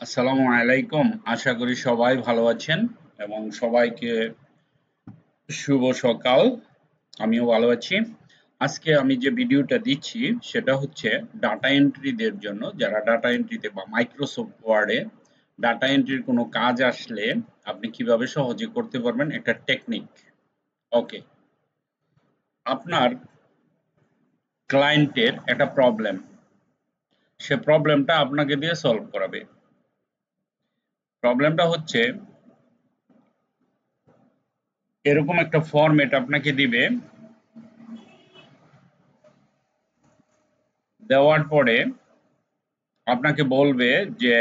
আসসালামু আলাইকুম। আশা করি সবাই ভালো আছেন এবং সবাইকে শুভ সকাল। আমিও ভালো আছি। আজকে আমি যে ভিডিওটা দিচ্ছি সেটা হচ্ছে ডাটা এন্ট্রিদের জন্য, যারা ডাটা এন্ট্রিতে বা মাইক্রোসফট ওয়ার্ডে ডাটা এন্ট্রির কোনো কাজ আসলে আপনি কিভাবে সহজে করতে পারবেন, একটা টেকনিক। ওকে, আপনার ক্লায়েন্টের একটা প্রবলেম, সে প্রবলেমটা আপনাকে দিয়ে সলভ করাবে। প্রবলেমটা হচ্ছে এরকম একটা ফরম্যাট আপনাকে দিবে, দেওয়ার পরে আপনাকে বলবে যে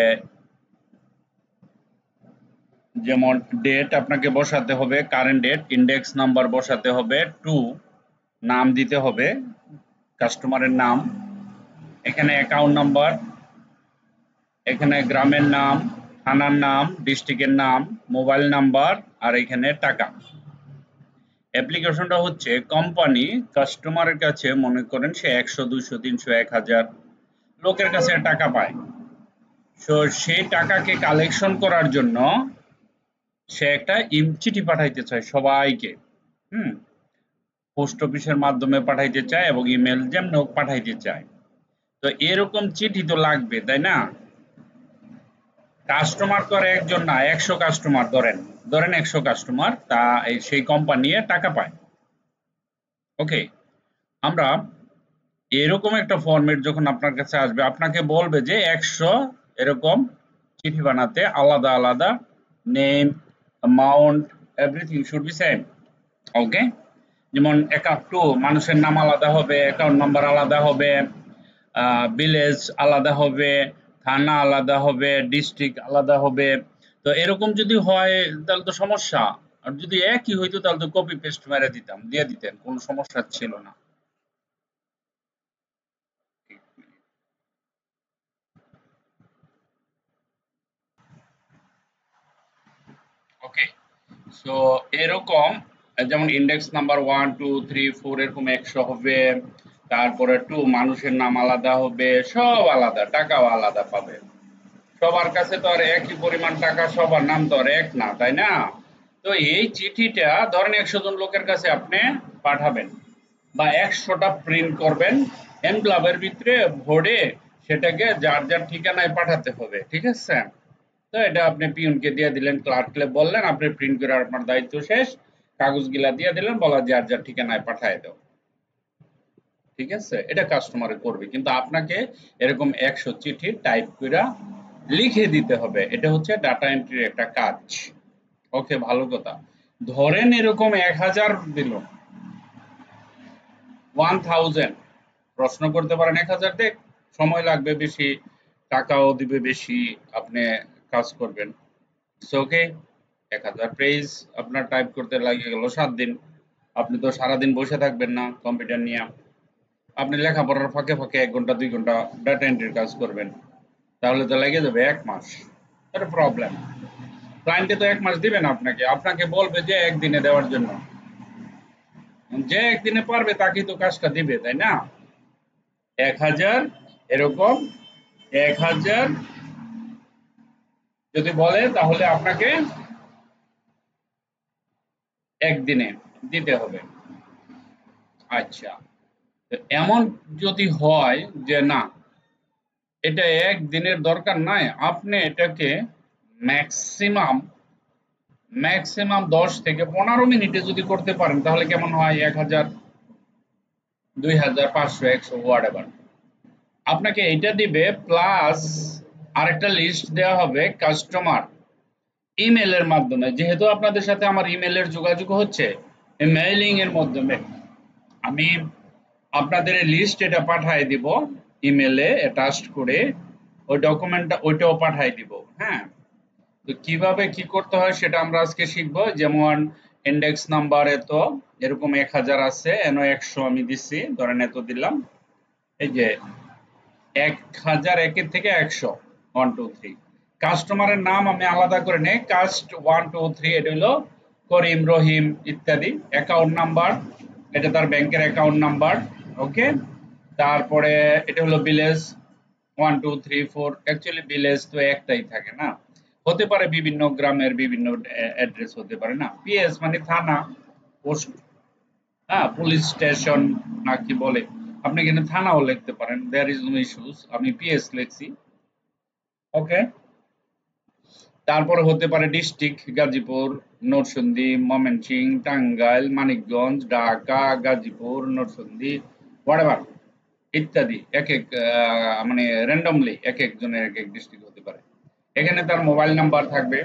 যেমন ডেট আপনাকে বসাতে হবে, কারেন্ট ডেট, ইন্ডেক্স নাম্বার বসাতে হবে, টু নাম দিতে হবে, কাস্টমারের নাম, এখানে অ্যাকাউন্ট নাম্বার, এখানে গ্রামের নাম, থানার নাম, ডিস্ট্রিক্টের নাম, মোবাইল নাম্বার, আর এখানে টাকা। অ্যাপ্লিকেশনটা হচ্ছে কোম্পানি কাস্টমারের কাছে, মনে করেন সে 100 200 300 1000 লোকের কাছে টাকা পায়। সো সেই টাকাকে কালেকশন করার জন্য সে একটা চিঠি পাঠাইতে চায় সবাইকে। হুম, পোস্ট অফিসের মাধ্যমে পাঠাইতে চায় এবং ইমেল যেমন হোক পাঠাইতে চায়। তো এরকম চিঠি তো লাগবে, তাই না? কাস্টমার তো আর একজন না, 100 কাস্টমার ধরেন, 100 কাস্টমার, তা সেই কোম্পানি টাকা পায়। ওকে, আমরা এরকম একটা ফরম্যাট যখন আপনার কাছে আসবে, আপনাকে বলবে যে 100 এরকম চিঠি বানাতে, আলাদা আলাদা name, amount, everything should be same. Okay, যেমন অ্যাকাউন্ট টু মানুষের নাম আলাদা হবে, অ্যাকাউন্ট নাম্বার আলাদা হবে, ভিলেজ আলাদা হবে, থানা আলাদা হবে, ডিস্ট্রিক্ট আলাদা হবে। তো এরকম যদি হয় তাহলে তো সমস্যা। আর যদি একই হইতো তাহলে তো কপি পেস্ট মেরে দিতাম, দিয়ে দিতেন, কোনো সমস্যা ছিল না। ওকে, সো এরকম যেমন ইন্ডেক্স নাম্বার 1 2 3 4 এরকম 100 হবে, তারপরে টু মানুষের নাম আলাদা হবে, সব আলাদা, টাকাও আলাদা পাবে। সবার কাছে তো আর একই পরিমাণ টাকা, সবার নাম তো আর এক না, তাই না? তো এই চিঠিটা ধরেন 100 জন লোকের কাছে আপনি পাঠাবেন বা 100টা প্রিন্ট করবেন, এনভেলপের ভিতরে ভরে সেটাকে যার যার ঠিকানায় পাঠাতে হবে, ঠিক আছে? তো এটা আপনি পিয়নকে দিয়ে দিলেন, ক্লার্ককে বললেন আপনি প্রিন্ট করে, আপনার দায়িত্ব শেষ, কাগজগুলা দিয়ে দিলেন, বলা যার যার ঠিকানায় পাঠায় দাও। ঠিক আছে, এটা কাস্টমারে করবে, কিন্তু আপনাকে এরকম 100 চিঠি টাইপ করে লিখে দিতে হবে। এটা হচ্ছে ডাটা এন্ট্রির একটা কাজ। ওকে, ভালো কথা। ধরেন এরকম 1000 দিল, 1000 প্রশ্ন করতে পারেন, 1000 দেখ, সময় লাগবে বেশি, টাকাও দিবে বেশি, আপনি কাজ করবেন। ওকে, 1000 পেজ আপনার টাইপ করতে লাগে গেল 7 দিন। আপনি তো সারাদিন বসে থাকবেন না কম্পিউটার নিয়ে, আপনি লেখাপড়ার ফাঁকে ফাঁকে 1 ঘন্টা 2 ঘন্টা ডাটা এন্ট্রির কাজ করবেন, তাহলে তো লেগে যাবে 1 মাস। এটা প্রবলেম। ক্লায়েন্টে তো 1 মাস দিবে না আপনাকে, আপনাকে বলবে যে একদিনে দেওয়ার জন্য। যে একদিনে পারবে তাকেই তো কাজটা দিবে, তাই না? 1000 এরকম 1000 যদি বলে তাহলে আপনাকে একদিনে দিতে হবে। আচ্ছা, তো এমন যদি হয় যে না, এটা একদিনের দরকার নাই, আপনি এটাকে ম্যাক্সিমাম ম্যাক্সিমাম 10 থেকে 15 মিনিটে যদি করতে পারেন তাহলে কেমন হয়? 1000, 2000, 500, 100, হোয়াট এভার আপনাকে এটা দিবে, প্লাস আরেকটা লিস্ট দেওয়া হবে কাস্টমার ইমেলের মাধ্যমে। যেহেতু আপনাদের সাথে আমার ইমেলের যোগাযোগ হচ্ছে, মেইলিং এর মাধ্যমে আমি আপনাদের এই লিস্ট এটা পাঠিয়ে দিব, ইমেলে অ্যাটাচড করে ওই ডকুমেন্টটা ওইটাও পাঠিয়ে দিব। হ্যাঁ, তো কিভাবে কি করতে হয় সেটা আমরা আজকে শিখবো। যেমন ইন্ডেক্স নাম্বার এত, এরকম 1000 আছে, এন 100 আমি দিচ্ছি, ধরেন এত দিলাম। এই যে 1000 একের থেকে 100, 1 2 3 কাস্টমারের নাম আমি আলাদা করে নেই, কাস্ট 1 2 3, এটা হলো করিম, রহিম ইত্যাদি। অ্যাকাউন্ট নাম্বার, এটা তার ব্যাংকের অ্যাকাউন্ট নাম্বার। ওকে, তারপরে এটা হলো ভিলেজ 1 2 3 4 অ্যাকচুয়ালি ভিলেজ তো একটাই থাকে না, হতে পারে বিভিন্ন গ্রামের বিভিন্ন অ্যাড্রেস হতে পারে না। পিএস মানে থানা, পোস্ট, হ্যাঁ পুলিশ স্টেশন না কি বলে, আপনি এখানে থানাও লিখতে পারেন, দেয়ার ইজ নো ইস্যুস, আমি পিএস লিখছি। ওকে, তারপরে হতে পারে ডিস্ট্রিক্ট গাজীপুর, নরসিংদী, ময়মনসিংহ, টাঙ্গাইল, মানিকগঞ্জ, ঢাকা, গাজীপুর, নরসিংদী, হোয়াটএভার ইত্যাদি, এক এক মানে র্যান্ডমলি এক একজনের এক এক ডিস্ট্রিক্ট হতে পারে। এখানে তার মোবাইল নাম্বার থাকবে,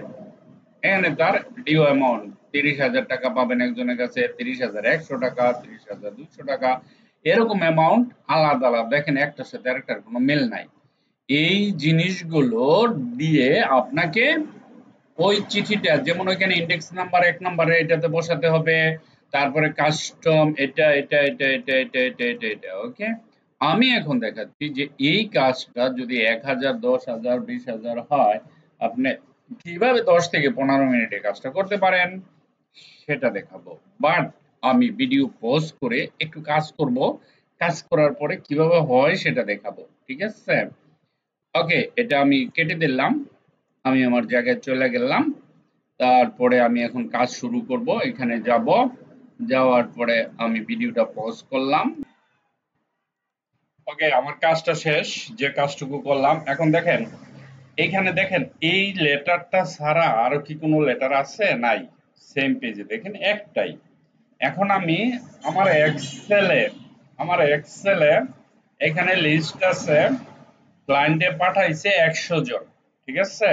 এখানে তার ডিউ অ্যামাউন্ট 30,000 টাকা পাবেন একজনের কাছে, 30,100 টাকা, 30,200 টাকা, এরকম অ্যামাউন্ট আলাদা আলাদা। দেখেন একটার সাথে আরেকটার কোনো মিল নাই। এই জিনিসগুলো দিয়ে আপনাকে ওই চিঠিটা, যেমন ওইখানে ইন্ডেক্স নাম্বার 1 নম্বরে এটাতে বসাতে হবে, তারপরে কাস্টম এটা এটা এটা এটা এটা এটা এটা এটা। ওকে, আমি এখন দেখাচ্ছি যে এই কাজটা যদি 1,000, 10,000, 20,000 হয়, আপনি কিভাবে 10 থেকে 15 মিনিটে কাজটা করতে পারেন সেটা দেখাবো। বাট আমি ভিডিও পজ করে একটু কাজ করব, কাজ করার পরে কিভাবে হয় সেটা দেখাবো, ঠিক আছে? ওকে, এটা আমি কেটে দিলাম, আমি আমার জায়গায় চলে গেলাম। তারপরে আমি এখন কাজ শুরু করব, এখানে যাব, যাওয়ার পরে আমি ভিডিওটা পজ করলাম। ওকে, আমার কাজটা শেষ, যে কাজটুকু করলাম। এখন দেখেন, এইখানে দেখেন এই লেটারটা ছাড়া আরো কি কোনো লেটার আছে? নাই, সেম পেজে দেখেন একটাই। এখন আমি আমার এক্সেলে এখানে লিস্ট আছে, ক্লায়েন্টে পাঠাইছে 100 জন, ঠিক আছে?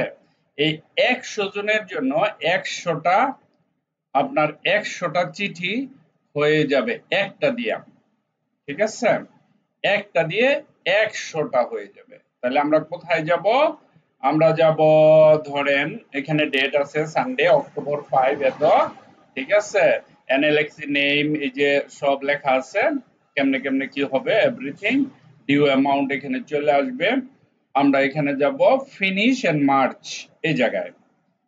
এই 100 জনের জন্য 100টা, আপনার 100টা চিঠি হয়ে যাবে একটা দিয়া, ঠিক আছে? একটা দিয়ে 100টা হয়ে যাবে। তাহলে আমরা কোথায় যাব? আমরা যাব, ধরেন এখানে ডেট আছে সানডে অক্টোবর 5 এত, ঠিক আছে? এনএলএক্সি নেম, এই যে সব লেখা আছে, কেমনে কেমনে কি হবে এভরিথিং, ডিউ অ্যামাউন্ট এখানে চলে আসবে। আমরা এখানে যাব ফিনিশ এন্ড মার্চ, এই জায়গায়।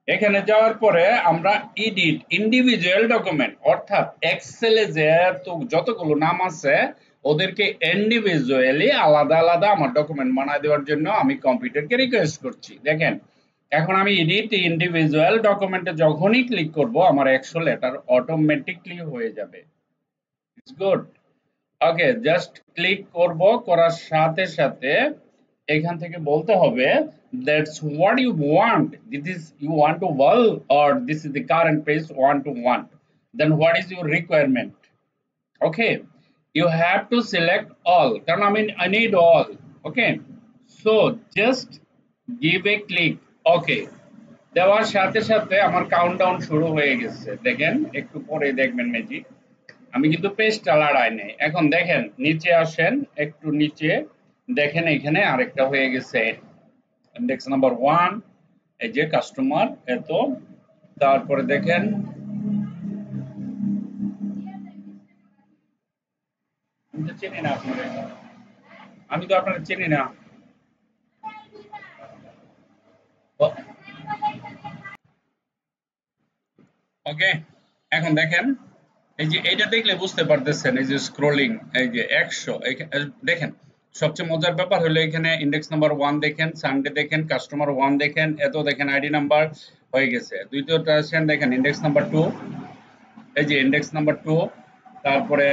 এখানে যাওয়ার পরে আমরা এডিট ইন্ডিভিজুয়াল ডকুমেন্ট, অর্থাৎ এক্সেলে যে যতগুলো নাম আছে ওদেরকে ইন্ডিভিজুয়ালি আলাদা আলাদা আমার ডকুমেন্ট বানায় দেওয়ার জন্য আমি কম্পিউটারকে রিকোয়েস্ট করছি। দেখেন, এখন আমি এডিট ইন্ডিভিজুয়াল ডকুমেন্টে যখনই ক্লিক করব আমার 100 লেটার অটোমেটিকলি হয়ে যাবে। It's good. Okay, just click করব, করার সাথে সাথে এখান থেকে বলতে হবে that's what you want, this is you want to work or this is the current page want to want, then what is your requirement? Okay, you have to select all, কারণ I need all. Okay, so just give a click. Okay, দেওয়ার সাথে সাথে আমার countdown শুরু হয়ে গেছে, দেখেন একটু পরে দেখবেন ম্যাজিক। আমি কিন্তু পেজটা লাড়াই নাই। এখন দেখেন নিচে আসেন, একটু নিচে দেখেন, এখানে আরেকটা হয়ে গেছে ইন্ডেক্স নাম্বার 1, এই যে কাস্টমার এত, তারপরে দেখেন আমি তো চিনি না আপনাদের, আমি তো আপনাদের চিনি না। ওকে, এখন দেখেন এই যে এইটা দেখলে বুঝতে পারতেছেন, এই যে স্ক্রলিং, এই যে 100 দেখেন। সবচেয়ে মজার ব্যাপার হলো এখানে ইন্ডেক্স নাম্বার 1 দেখেন, সানডে দেখেন, কাস্টমার 1 দেখেন, এত দেখেন, আইডি নাম্বার হয়ে গেছে। দ্বিতীয়টা আসেন দেখেন ইন্ডেক্স নাম্বার 2, এই যে ইন্ডেক্স নাম্বার 2, তারপরে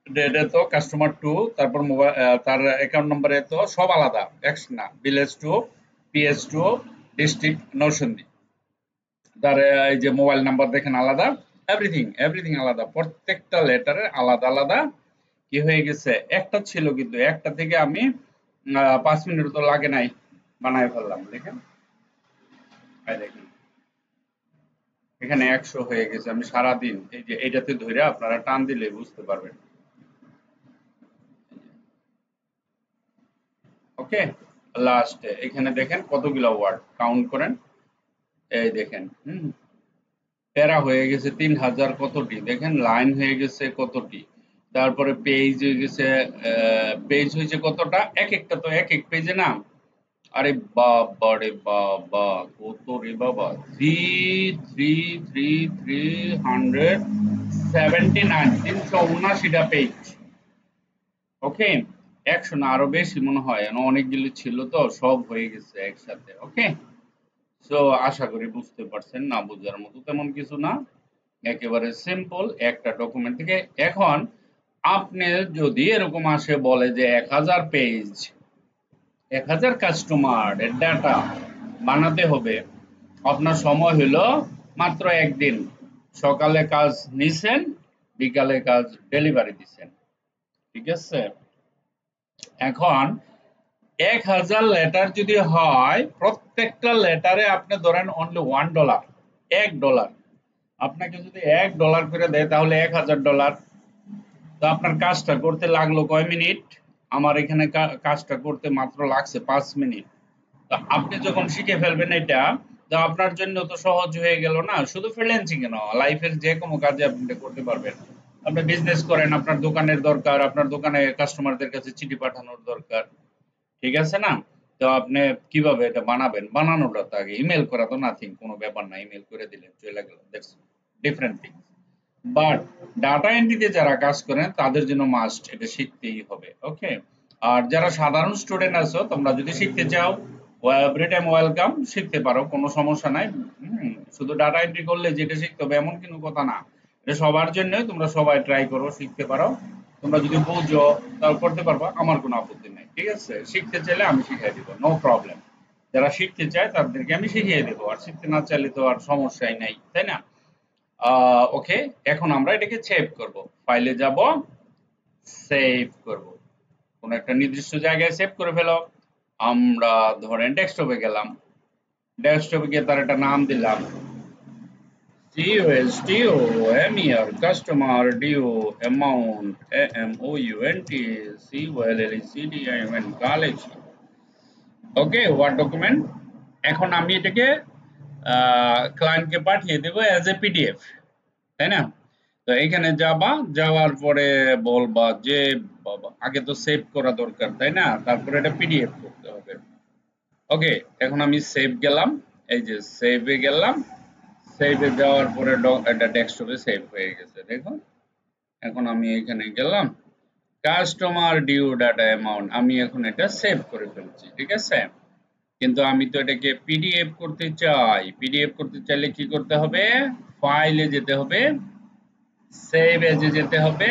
ডেট এত, কাস্টমার 2, তারপর মোবাইল, তার অ্যাকাউন্ট নাম্বার এত, সব আলাদা, এক্স না, ভিলেজ 2, পিএস 2, ডিস্ট্রিক্ট নরসিংদী, তার এই যে মোবাইল নাম্বার দেখেন আলাদা, এভরিথিং এভরিথিং আলাদা, প্রত্যেকটা লেটারে আলাদা আলাদা কি হয়ে গেছে। একটা ছিল কিন্তু একটা থেকে আমি 5 মিনিট তো লাগে নাই, বানায় ফেললাম। দেখেন, দেখেন এখানে 100 হয়ে গেছে। আমি সারাদিন এই যে এইটাতে ধরে আপনারা টান দিলে বুঝতে পারবেন। ওকে, লাস্টে এখানে দেখেন কতগুলো ওয়ার্ড কাউন্ট করেন, এই দেখেন প্যারা হয়ে গেছে 3000 কতটি, দেখেন লাইন হয়ে গেছে কতটি, তারপরে পেজ হয়ে গেছে, পেজ হয়েছে কতটা, এক একটা তো এক এক পেজে নাম। আরে বাবা রে বাবা, কত রে বাবা, 3,379 379টা পেজ। ওকে, 100 না আরো বেশি মনে হয়, অনেকগুলো ছিল তো সব হয়ে গেছে একসাথে। ওকে, সো আশা করি বুঝতে পারছেন, না বোঝার মতো তেমন কিছু না, একেবারে সিম্পল একটা ডকুমেন্ট থেকে। এখন আপনি যদি এরকম আসে বলে যে 1000 পেজ, 1000 কাস্টমার ডাটা বানাতে হবে, আপনার সময় হলো মাত্র একদিন। সকালে কাজ নিছেন, বিকালে কাজ ডেলিভারি দিচ্ছেন, ঠিক আছে? এখন 1000 লেটার যদি হয়, প্রত্যেকটা লেটারে আপনি ধরেন অনলি $1, $1। আপনাকে যদি $1 করে দেয় তাহলে $1000। তো আপনার কাজটা করতে লাগলো কয় মিনিট? আমার এখানে কাজটা করতে মাত্র লাগছে 5 মিনিট। তো আপনি যখন শিখে ফেলবেন এটা, তো আপনার জন্য তো সহজ হয়ে গেল না? শুধু ফ্রিল্যান্সিং কেন, লাইফের যে কোনো কাজে আপনি এটা করতে পারবেন। আপনি বিজনেস করেন, আপনার দোকানের দরকার, আপনার দোকানে কাস্টমারদের কাছে চিঠি পাঠানোর দরকার, ঠিক আছে না? তো আপনি কিভাবে এটা বানাবেন? বানানোটা তো আগে, ইমেল করা তো নাথিং, কোনো ব্যাপার না, ইমেল করে দিলেন চলে গেল, that's different thing. But data এন্ট্রিতে যারা কাজ করেন তাদের জন্য মাস্ট এটা শিখতেই হবে। ওকে, আর যারা সাধারণ স্টুডেন্ট আছো, তোমরা যদি শিখতে চাও, এভরি টাইম ওয়েলকাম, শিখতে পারো, কোনো সমস্যা নাই। শুধু ডাটা এন্ট্রি করলে যেটা শিখতে হবে এমন কোনো কথা না, এটা সবার জন্যই, তোমরা সবাই ট্রাই করো, শিখতে পারো। তোমরা যদি বুঝো তাহলে করতে পারবা, আমার কোনো আপত্তি নাই, ঠিক আছে? শিখতে চাইলে আমি শিখিয়ে দিব, নো প্রবলেম। যারা শিখতে চায় তাদেরকে আমি শিখিয়ে দেবো, আর শিখতে না চাইলে তো আর সমস্যাই নাই, তাই না? ওকে, এখন আমরা এটাকে সেভ করব, ফাইলে যাব, সেভ করব, কোন একটা নির্দিষ্ট জায়গায় সেভ করে ফেলো। আমরা ধরেন ডেস্কটপে গেলাম, ডেস্কটপে গিয়ে তার একটা নাম দিলাম, CUSTOMER, customer, due amount, AMOUNT, COLLECDION, collection. Okay, word document. এখন আমি এটাকে ক্লায়েন্টকে পাঠিয়ে দেবো অ্যাজ এ পিডিএফ, তাই না? তো এখানে যাবা, যাওয়ার পরে বলবা যে বাবা আগে তো সেভ করা দরকার, তাই না? তারপরে এটা পিডিএফ করতে হবে। ওকে, এখন আমি সেভ গেলাম, এই যে সেভে গেলাম, সেভে যাওয়ার পরে এটা ডেস্কটপে সেভ হয়ে গেছে, দেখুন। এখন আমি এখানে গেলাম, কাস্টমার ডিউ ডাটা অ্যামাউন্ট, আমি এখন এটা সেভ করে ফেলছি, ঠিক আছে? কিন্তু আমি তো এটাকে পিডিএফ করতে চাই। পিডিএফ করতে চাইলে কি করতে হবে? ফাইলে যেতে হবে, সেভ এজে যেতে হবে,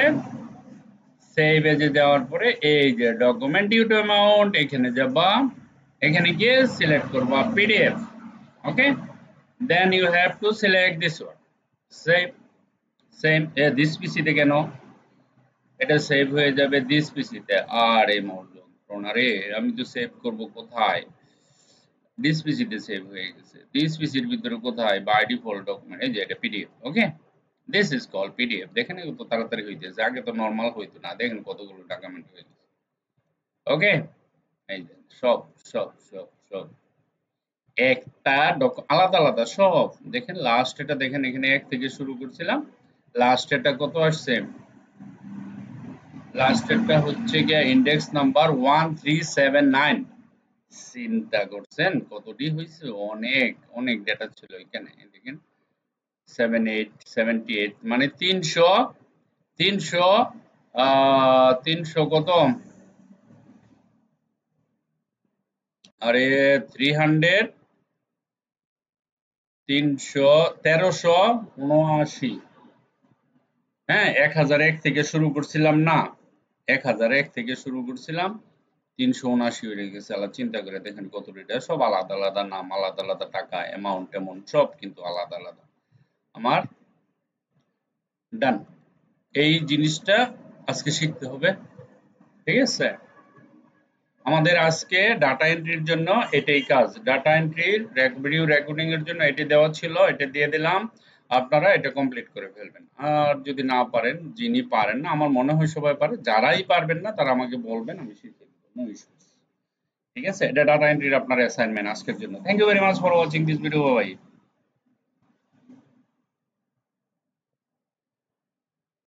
সেভ এজে যাওয়ার পরে এই যে ডকুমেন্ট ডিউ টু অ্যামাউন্ট, এখানে যাবা, এখানে গিয়ে সিলেক্ট করবা PDF. Okay, then you have to select this one, save. Same this পিসিতে কেন? এটা সেভ হয়ে যাবে দিস পিসিতে। আর এই মোর যন্ত্রণা রে, আমি তো সেভ করব কোথায়? দিস পিসিতে সেভ হয়ে গেছে। দিস পিসির ভিতরে কোথায়? বাই ডিফল্ট ডকুমেন্ট, এই যে এটা PDF. Okay, this is call PDF. দেখেন কত তাড়াতাড়ি হইতেছে, আগে তো নরমাল হইতো না, দেখেন কতগুলো ডকুমেন্ট হয়ে গেছে। ওকে, এই যে সব সব সব সব একটা আলাদা আলাদা সব দেখেন। লাস্ট এটা দেখেন, এখানে 1 থেকে শুরু করছিলাম, লাস্ট এটা কত আসছে? লাস্ট এটা হচ্ছে গিয়া ইন্ডেক্স নাম্বার 1379। চিন্তা করছেন কতটি হয়েছে? অনেক অনেক ডেটা ছিল এখানে, দেখেন 78 মানে 300 300 300 কত, আরে 300 300 1379। হ্যাঁ, 1001 থেকে শুরু করছিলাম না, 1001 থেকে শুরু করছিলাম, 379 হয়ে গেছে। আল্লাহ, চিন্তা করে দেখেন কত ডেটা, সব আলাদা আলাদা নাম, আলাদা আলাদা টাকা, অ্যামাউন্ট অ্যামাউন্ট সব কিন্তু আলাদা আলাদা। আমার ডান, এই জিনিসটা আজকে শিখতে হবে, ঠিক আছে? আমাদের আজকে ডাটা এন্ট্রির জন্য এটাই কাজ, ডাটা এন্ট্রির ভিডিও রেকর্ডিং এর জন্য এটি দেওয়া ছিল, এটা দিয়ে দিলাম। আপনারা এটা কমপ্লিট করে ফেলবেন। আর যদি না পারেন, যিনি পারেন না, আমার মনে হয় সবাই পারে, যারাই পারবেন না তারা আমাকে বলবেন, আমি শিখিয়ে দেবো, নো ইস্যুস। ঠিক আছে, এটা ডাটা এন্ট্রির আপনার অ্যাসাইনমেন্ট আজকের জন্য। Thank you very much for watching this video, by.